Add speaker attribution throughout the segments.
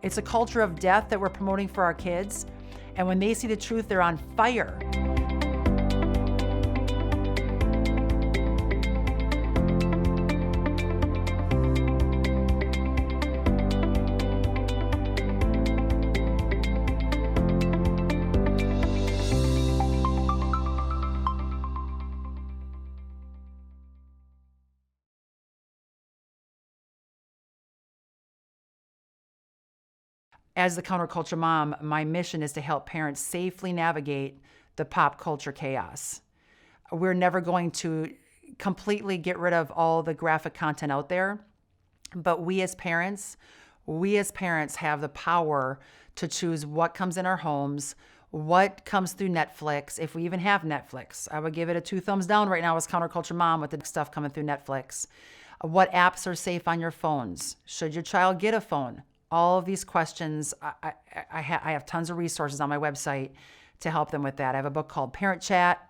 Speaker 1: It's a culture of death that we're promoting for our kids. And when they see the truth, they're on fire. As the counterculture mom, my mission is to help parents safely navigate the pop culture chaos. We're never going to completely get rid of all the graphic content out there, but we as parents have the power to choose what comes in our homes, what comes through Netflix, if we even have Netflix. I would give it a 2 thumbs down right now as counterculture mom with the stuff coming through Netflix. What apps are safe on your phones? Should your child get a phone? All of these questions, I have tons of resources on my website to help them with that. I have a book called Parent Chat.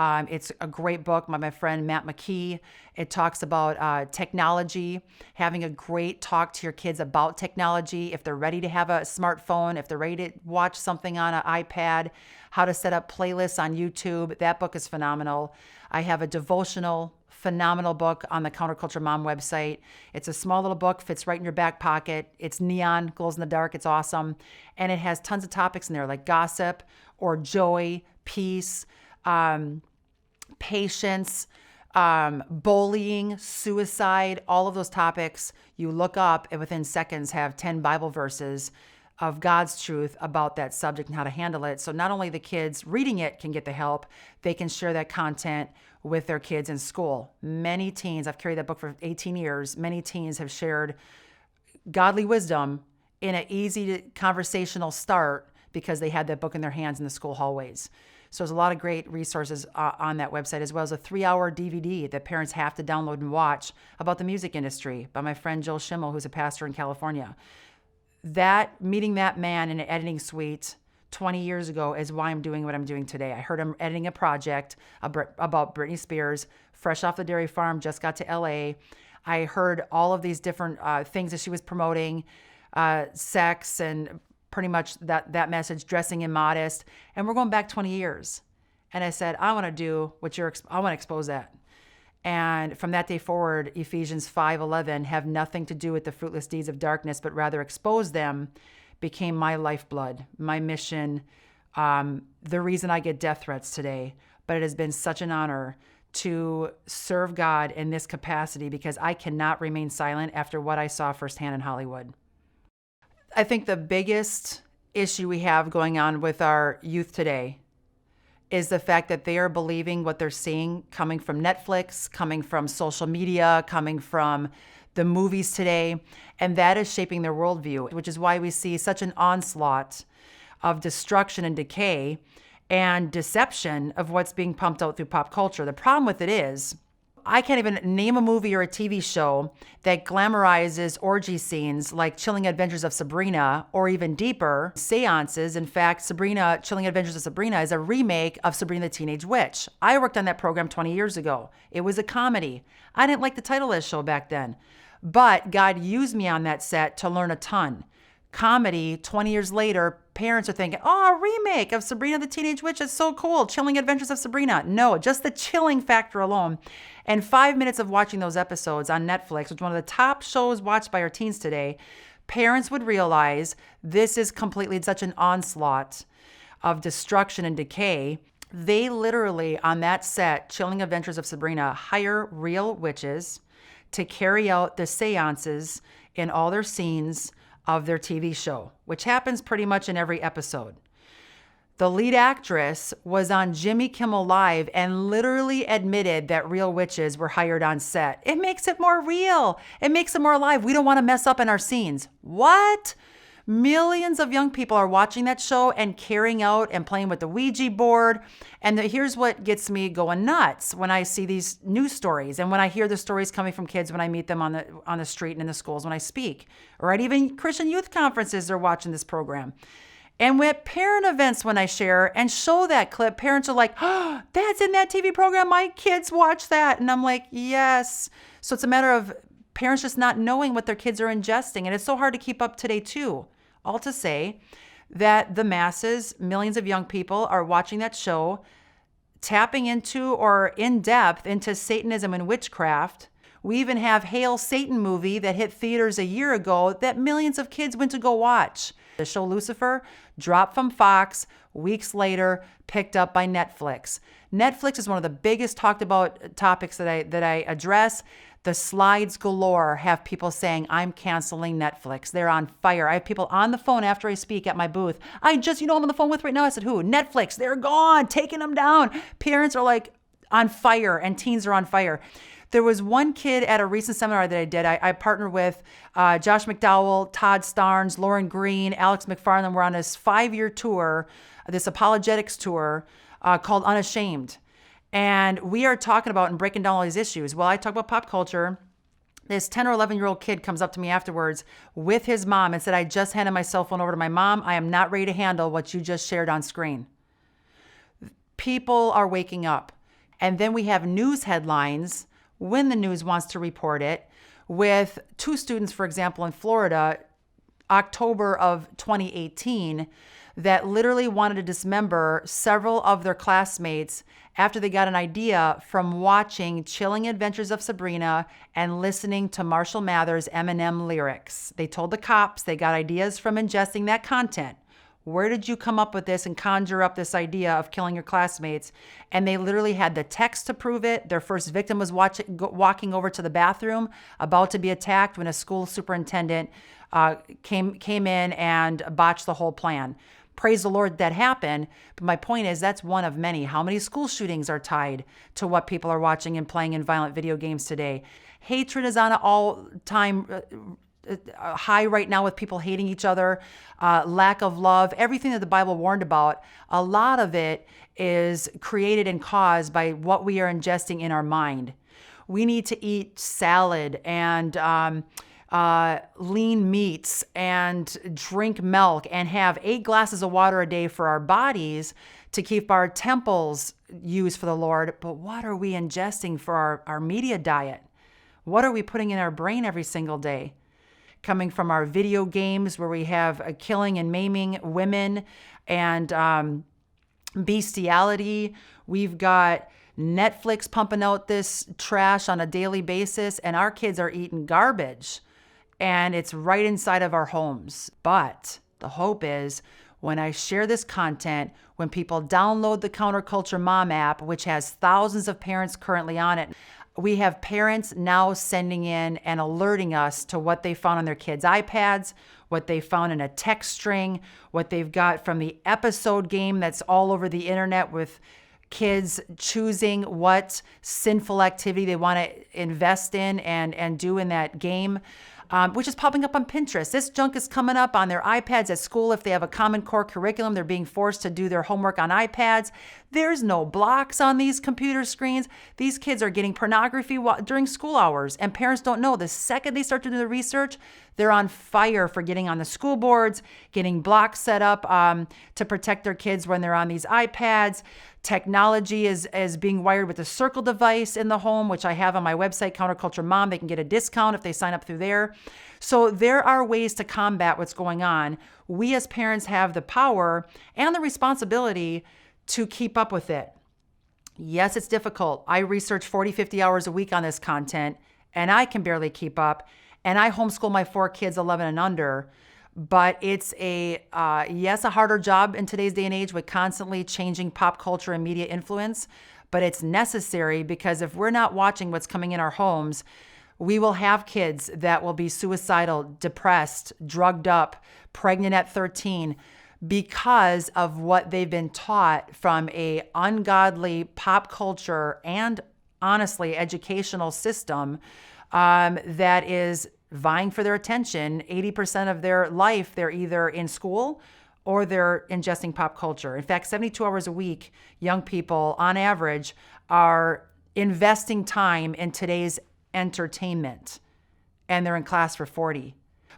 Speaker 1: It's a great book by my friend Matt McKee. It talks about technology, having a great talk to your kids about technology, if they're ready to have a smartphone, if they're ready to watch something on an iPad, how to set up playlists on YouTube. That book is phenomenal. I have a devotional phenomenal book on the Counterculture Mom website. It's a small little book, fits right in your back pocket. It's neon, glows in the dark. It's awesome. And it has tons of topics in there like gossip or joy, peace, patience, bullying, suicide, all of those topics you look up and within seconds have 10 Bible verses of God's truth about that subject and how to handle it. So not only the kids reading it can get the help, they can share that content with their kids in school. Many teens, I've carried that book for 18 years, many teens have shared godly wisdom in an easy conversational start because they had that book in their hands in the school hallways. So there's a lot of great resources on that website, as well as a 3-hour DVD that parents have to download and watch about the music industry by my friend Joel Schimmel, who's a pastor in California. Meeting that man in an editing suite 20 years ago is why I'm doing what I'm doing today. I heard him editing a project about Britney Spears, fresh off the dairy farm, just got to LA. I heard all of these different things that she was promoting, sex and pretty much that message, dressing immodest. And we're going back 20 years. And I said, I want to do what I want to expose that. And from that day forward, Ephesians 5:11, have nothing to do with the fruitless deeds of darkness, but rather expose them, became my lifeblood, my mission, the reason I get death threats today. But it has been such an honor to serve God in this capacity because I cannot remain silent after what I saw firsthand in Hollywood. I think the biggest issue we have going on with our youth today is the fact that they are believing what they're seeing coming from Netflix, coming from social media, coming from the movies today, and that is shaping their worldview, which is why we see such an onslaught of destruction and decay and deception of what's being pumped out through pop culture. The problem with it is, I can't even name a movie or a TV show that glamorizes orgy scenes like Chilling Adventures of Sabrina or even deeper, seances. In fact, Chilling Adventures of Sabrina is a remake of Sabrina the Teenage Witch. I worked on that program 20 years ago. It was a comedy. I didn't like the title of the show back then, but God used me on that set to learn a ton. Comedy, 20 years later, parents are thinking, oh, a remake of Sabrina the Teenage Witch is so cool. Chilling Adventures of Sabrina. No, just the chilling factor alone. And 5 minutes of watching those episodes on Netflix, which is one of the top shows watched by our teens today, parents would realize this is completely such an onslaught of destruction and decay. They literally, on that set, Chilling Adventures of Sabrina, hire real witches to carry out the seances in all their scenes of their TV show, which happens pretty much in every episode. The lead actress was on Jimmy Kimmel Live and literally admitted that real witches were hired on set. It makes it more real. It makes it more alive. We don't want to mess up in our scenes. What? Millions of young people are watching that show and carrying out and playing with the Ouija board. And here's what gets me going nuts when I see these news stories and when I hear the stories coming from kids when I meet them on the street and in the schools when I speak, or at even Christian youth conferences, they're watching this program. And at parent events when I share and show that clip, parents are like, oh, that's in that TV program. My kids watch that. And I'm like, yes. So it's a matter of parents just not knowing what their kids are ingesting. And it's so hard to keep up today too. All to say that the masses, millions of young people, are watching that show, tapping into or in depth into Satanism and witchcraft. We even have Hail Satan movie that hit theaters a year ago that millions of kids went to go watch. The show Lucifer dropped from Fox, weeks later picked up by Netflix. Netflix is one of the biggest talked about topics that I address. The slides galore have people saying, I'm canceling Netflix. They're on fire. I have people on the phone after I speak at my booth. I'm on the phone with right now. I said, who? Netflix. They're gone, taking them down. Parents are like on fire and teens are on fire. There was one kid at a recent seminar that I did. I partnered with Josh McDowell, Todd Starnes, Lauren Green, Alex McFarland. We're on this 5-year tour, this apologetics tour called Unashamed. And we are talking about and breaking down all these issues. Well, I talk about pop culture. This 10 or 11-year-old kid comes up to me afterwards with his mom and said, I just handed my cell phone over to my mom. I am not ready to handle what you just shared on screen. People are waking up. And then we have news headlines when the news wants to report it, with 2 students, for example, in Florida, October of 2018, that literally wanted to dismember several of their classmates after they got an idea from watching Chilling Adventures of Sabrina and listening to Marshall Mathers' Eminem lyrics. They told the cops they got ideas from ingesting that content. Where did you come up with this and conjure up this idea of killing your classmates? And they literally had the text to prove it. Their first victim was walking over to the bathroom, about to be attacked, when a school superintendent came in and botched the whole plan. Praise the Lord that happened. But my point is, that's one of many. How many school shootings are tied to what people are watching and playing in violent video games today? Hatred is on an all-time high right now, with people hating each other, lack of love, everything that the Bible warned about. A lot of it is created and caused by what we are ingesting in our mind. We need to eat salad and lean meats and drink milk and have 8 glasses of water a day for our bodies to keep our temples used for the Lord. But what are we ingesting for our media diet? What are we putting in our brain every single day? Coming from our video games, where we have a killing and maiming women and bestiality. We've got Netflix pumping out this trash on a daily basis, and our kids are eating garbage. And it's right inside of our homes. But the hope is, when I share this content, when people download the Counterculture Mom app, which has thousands of parents currently on it, we have parents now sending in and alerting us to what they found on their kids' iPads, what they found in a text string, what they've got from the episode game that's all over the internet, with kids choosing what sinful activity they want to invest in and do in that game. Which is popping up on Pinterest. This junk is coming up on their iPads at school. If they have a Common Core curriculum, they're being forced to do their homework on iPads. There's no blocks on these computer screens. These kids are getting pornography during school hours, and parents don't know. The second they start to do the research, they're on fire for getting on the school boards, getting blocks set up to protect their kids when they're on these iPads. Technology is being wired with a Circle device in the home, which I have on my website, Counterculture Mom. They can get a discount if they sign up through there. So there are ways to combat what's going on. We as parents have the power and the responsibility to keep up with it. Yes, it's difficult. I research 40, 50 hours a week on this content, and I can barely keep up. And I homeschool my 4 kids, 11 and under. But it's a harder job in today's day and age with constantly changing pop culture and media influence. But it's necessary, because if we're not watching what's coming in our homes, we will have kids that will be suicidal, depressed, drugged up, pregnant at 13, because of what they've been taught from a ungodly pop culture and, honestly, educational system that is vying for their attention. 80% of their life, they're either in school or they're ingesting pop culture. In fact, 72 hours a week, young people, on average, are investing time in today's entertainment, and they're in class for 40.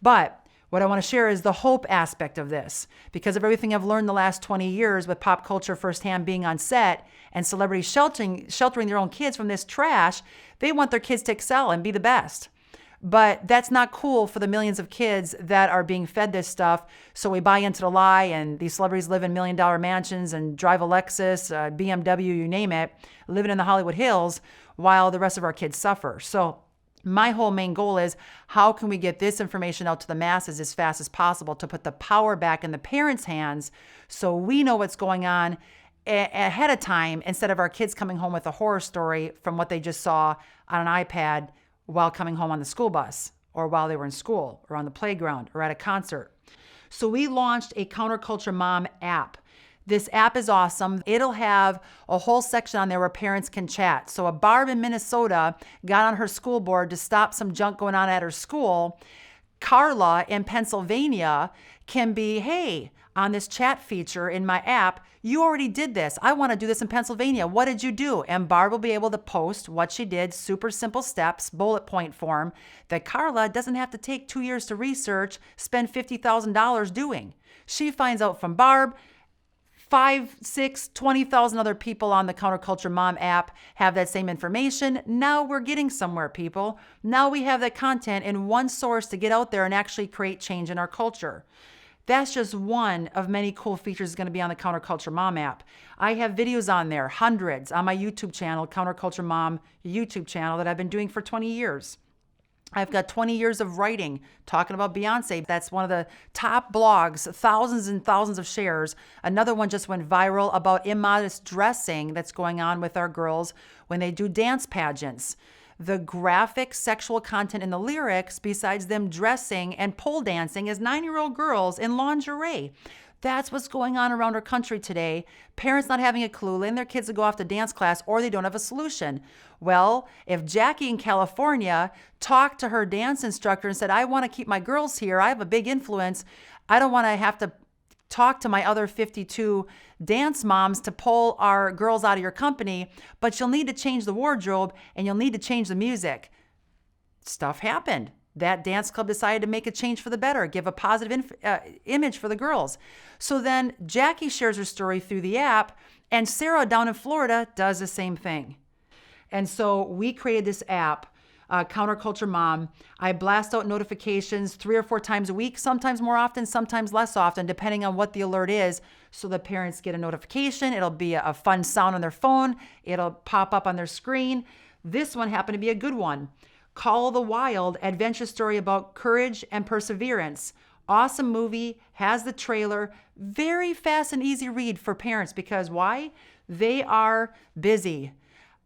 Speaker 1: But what I want to share is the hope aspect of this, because of everything I've learned the last 20 years with pop culture firsthand, being on set, and celebrities sheltering their own kids from this trash. They want their kids to excel and be the best. But that's not cool for the millions of kids that are being fed this stuff. So we buy into the lie, and these celebrities live in $1 million mansions and drive a Lexus, BMW, you name it, living in the Hollywood Hills, while the rest of our kids suffer. So my whole main goal is, how can we get this information out to the masses as fast as possible to put the power back in the parents' hands so we know what's going on ahead of time, instead of our kids coming home with a horror story from what they just saw on an iPad while coming home on the school bus, or while they were in school, or on the playground, or at a concert. So we launched a Counterculture Mom app. This app is awesome. It'll have a whole section on there where parents can chat. So a Barb in Minnesota got on her school board to stop some junk going on at her school. Carla in Pennsylvania can be, hey, on this chat feature in my app, you already did this. I want to do this in Pennsylvania. What did you do? And Barb will be able to post what she did, super simple steps, bullet point form, that Carla doesn't have to take 2 years to research, spend $50,000 doing. She finds out from Barb. 5, 6, 20,000 other people on the Counterculture Mom app have that same information. Now we're getting somewhere, people. Now we have that content in one source to get out there and actually create change in our culture. That's just one of many cool features going to be on the Counterculture Mom app. I have videos on there, hundreds, on my YouTube channel, Counterculture Mom YouTube channel, that I've been doing for 20 years. I've got 20 years of writing talking about Beyonce. That's one of the top blogs, thousands and thousands of shares. Another one just went viral about immodest dressing that's going on with our girls when they do dance pageants. The graphic sexual content in the lyrics, besides them dressing and pole dancing as 9-year-old girls in lingerie. That's what's going on around our country today. Parents not having a clue, letting their kids to go off to dance class, or they don't have a solution. Well, if Jackie in California talked to her dance instructor and said, I want to keep my girls here, I have a big influence, I don't want to have to talk to my other 52 dance moms to pull our girls out of your company, but you'll need to change the wardrobe and you'll need to change the music. Stuff happened. That dance club decided to make a change for the better, give a positive image for the girls. So then Jackie shares her story through the app, and Sarah down in Florida does the same thing. And so we created this app, Counterculture Mom. I blast out notifications 3 or 4 times a week, sometimes more often, sometimes less often, depending on what the alert is. So the parents get a notification. It'll be a fun sound on their phone. It'll pop up on their screen. This one happened to be a good one. Call of the Wild, adventure story about courage and perseverance. Awesome movie, has the trailer. Very fast and easy read for parents, because why? They are busy.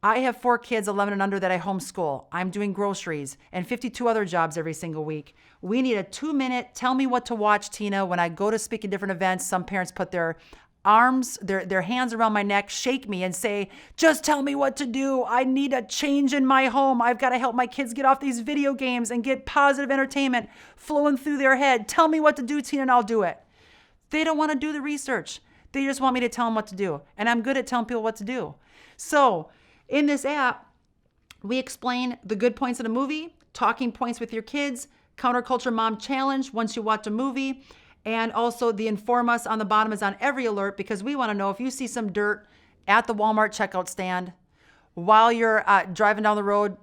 Speaker 1: I have 4 kids, 11 and under, that I homeschool. I'm doing groceries and 52 other jobs every single week. We need a 2-minute, tell me what to watch, Tina. When I go to speak at different events, some parents put their arms, their hands around my neck, shake me and say, just tell me what to do. I need a change in my home. I've got to help my kids get off these video games and get positive entertainment flowing through their head. Tell me what to do, Tina, and I'll do it. They don't want to do the research. They just want me to tell them what to do. And I'm good at telling people what to do. So in this app, we explain the good points of the movie, talking points with your kids, Counterculture Mom Challenge once you watch a movie, and also the Inform Us on the bottom is on every alert, because we want to know if you see some dirt at the Walmart checkout stand while you're driving down the road,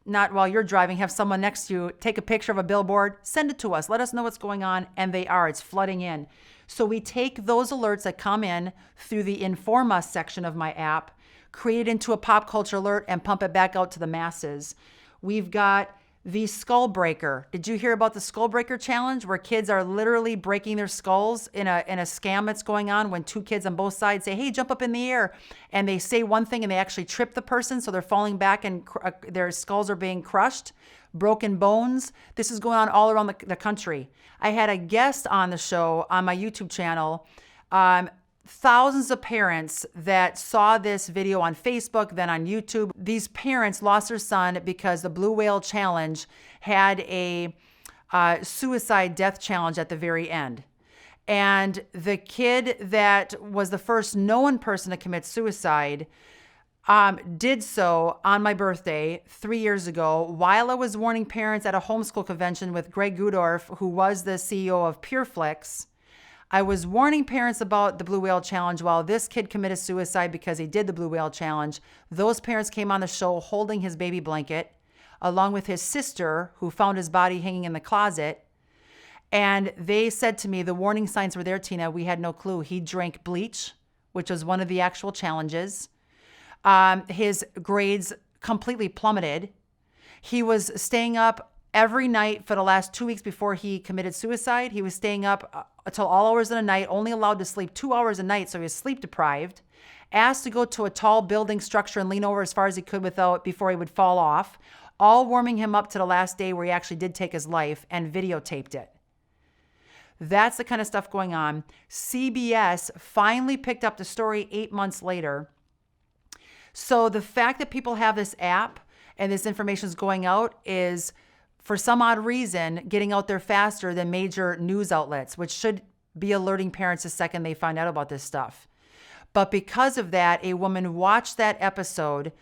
Speaker 1: not while you're driving, have someone next to you take a picture of a billboard, send it to us. Let us know what's going on. And it's flooding in. So we take those alerts that come in through the Inform Us section of my app, create it into a pop culture alert, and pump it back out to the masses. We've got the Skull Breaker. Did you hear about the Skull Breaker challenge, where kids are literally breaking their skulls in a scam that's going on, when 2 kids on both sides say, hey, jump up in the air, and they say one thing and they actually trip the person, so they're falling back and their skulls are being crushed, broken bones. This is going on all around the country. I had a guest on the show on my YouTube channel, thousands of parents that saw this video on Facebook, then on YouTube. These parents lost their son because the Blue Whale Challenge had a suicide death challenge at the very end. And the kid that was the first known person to commit suicide did so on my birthday 3 years ago, while I was warning parents at a homeschool convention with Greg Gudorf, who was the CEO of PureFlix. I was warning parents about the Blue Whale Challenge while this kid committed suicide because he did the Blue Whale Challenge. Those parents came on the show holding his baby blanket. along with his sister, who found his body hanging in the closet. And they said to me, the warning signs were there, Tina. We had no clue. He drank bleach, which was one of the actual challenges. His grades completely plummeted. He was staying up every night for the last 2 weeks before he committed suicide. He was staying up until all hours of the night, only allowed to sleep 2 hours a night, so he was sleep deprived. Asked to go to a tall building structure and lean over as far as he could before he would fall off, all warming him up to the last day where he actually did take his life, and videotaped it. That's the kind of stuff going on. CBS finally picked up the story 8 months later. So the fact that people have this app and this information is going out is, for some odd reason, getting out there faster than major news outlets, which should be alerting parents the second they find out about this stuff. But because of that, a woman watched that episode,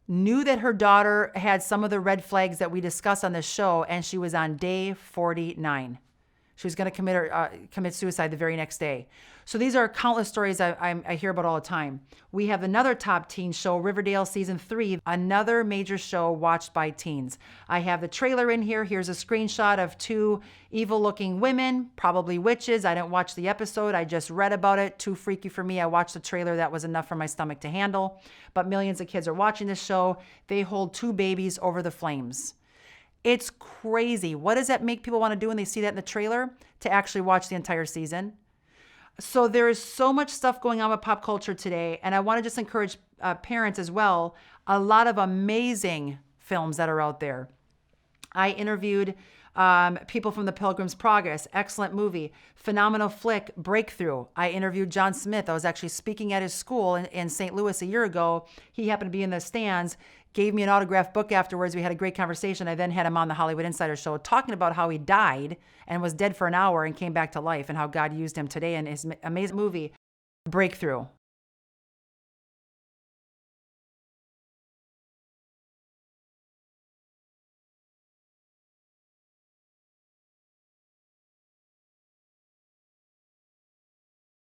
Speaker 1: knew that her daughter had some of the red flags that we discuss on this show, and she was on day 49. She was going to commit suicide the very next day. So these are countless stories I hear about all the time. We have another top teen show, Riverdale Season 3, another major show watched by teens. I have the trailer in here. Here's a screenshot of 2 evil-looking women, probably witches. I didn't watch the episode. I just read about it. Too freaky for me. I watched the trailer. That was enough for my stomach to handle. But millions of kids are watching this show. They hold 2 babies over the flames. It's crazy. What does that make people want to do when they see that in the trailer? To actually watch the entire season. So there is so much stuff going on with pop culture today. And I want to just encourage parents as well. A lot of amazing films that are out there. I interviewed people from The Pilgrim's Progress. Excellent movie. Phenomenal flick, Breakthrough. I interviewed John Smith. I was actually speaking at his school in St. Louis a year ago. He happened to be in the stands, gave me an autographed book afterwards. We had a great conversation. I then had him on the Hollywood Insider Show talking about how he died and was dead for an hour and came back to life, and how God used him today in his amazing movie, Breakthrough.